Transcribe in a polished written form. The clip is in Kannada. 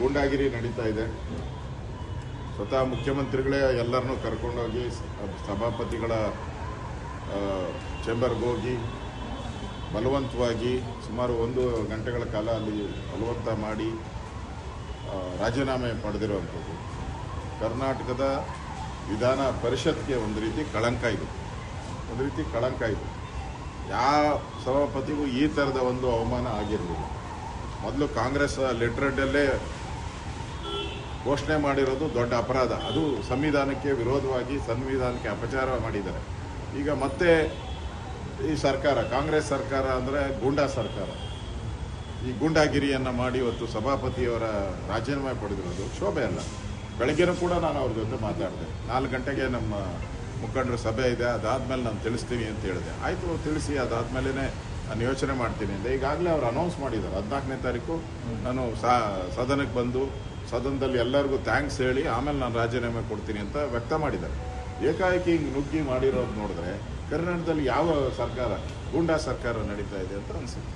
ಗೂಂಡಾಗಿರಿ ನಡೀತಾ ಇದೆ. ಸ್ವತಃ ಮುಖ್ಯಮಂತ್ರಿಗಳೇ ಎಲ್ಲರನ್ನೂ ಕರ್ಕೊಂಡೋಗಿ ಸಭಾಪತಿಗಳ ಚೇಂಬರ್ಗೆ ಹೋಗಿ ಬಲವಂತವಾಗಿ ಸುಮಾರು 1 ಗಂಟೆಗಳ ಕಾಲ ಅಲ್ಲಿ ಬಲವಂತ ಮಾಡಿ ರಾಜೀನಾಮೆ ಪಡೆದಿರುವಂಥದ್ದು ಕರ್ನಾಟಕದ ವಿಧಾನ ಪರಿಷತ್ಗೆ ಒಂದು ರೀತಿ ಕಳಂಕ ಇದು. ಯಾವ ಸಭಾಪತಿಗೂ ಈ ಥರದ ಒಂದು ಅವಮಾನ ಆಗಿರಲಿಲ್ಲ. ಮೊದಲು ಕಾಂಗ್ರೆಸ್ ಲೆಟರ್ಡಲ್ಲೇ ಘೋಷಣೆ ಮಾಡಿರೋದು ದೊಡ್ಡ ಅಪರಾಧ, ಅದು ಸಂವಿಧಾನಕ್ಕೆ ವಿರೋಧವಾಗಿ ಸಂವಿಧಾನಕ್ಕೆ ಅಪಚಾರ ಮಾಡಿದ್ದಾರೆ. ಈಗ ಮತ್ತೆ ಈ ಸರ್ಕಾರ, ಕಾಂಗ್ರೆಸ್ ಸರ್ಕಾರ ಅಂದರೆ ಗೂಂಡಾ ಸರ್ಕಾರ, ಈ ಗೂಂಡಾಗಿರಿಯನ್ನು ಮಾಡಿ ಇವತ್ತು ಸಭಾಪತಿಯವರ ರಾಜೀನಾಮೆ ಪಡೆದಿರೋದು ಶೋಭೆ ಅಲ್ಲ. ಬೆಳಗ್ಗೆನೂ ಕೂಡ ನಾನು ಅವ್ರ ಜೊತೆ ಮಾತಾಡಿದೆ. 4 ಗಂಟೆಗೆ ನಮ್ಮ ಮುಖಂಡರ ಸಭೆ ಇದೆ, ಅದಾದಮೇಲೆ ನಾನು ತಿಳಿಸ್ತೀನಿ ಅಂತ ಹೇಳಿದೆ. ಆಯಿತು, ತಿಳಿಸಿ, ಅದಾದಮೇಲೆ ನಾನು ಯೋಚನೆ ಮಾಡ್ತೀನಿ ಅಂತ ಈಗಾಗಲೇ ಅವ್ರು ಅನೌನ್ಸ್ ಮಾಡಿದ್ದಾರೆ. 14ನೇ ತಾರೀಕು ನಾನು ಸದನಕ್ಕೆ ಬಂದು ಸದನದಲ್ಲಿ ಎಲ್ಲರಿಗೂ ಥ್ಯಾಂಕ್ಸ್ ಹೇಳಿ ಆಮೇಲೆ ನಾನು ರಾಜೀನಾಮೆ ಕೊಡ್ತೀನಿ ಅಂತ ವ್ಯಕ್ತ ಮಾಡಿದ್ದಾರೆ. ಏಕಾಏಕಿ ಹಿಂಗೆ ನುಗ್ಗಿ ಮಾಡಿರೋದು ನೋಡಿದ್ರೆ ಕರ್ನಾಟಕದಲ್ಲಿ ಯಾವ ಸರ್ಕಾರ, ಗೂಂಡಾ ಸರ್ಕಾರ ನಡೀತಾ ಇದೆ ಅಂತ ಅನಿಸುತ್ತೆ.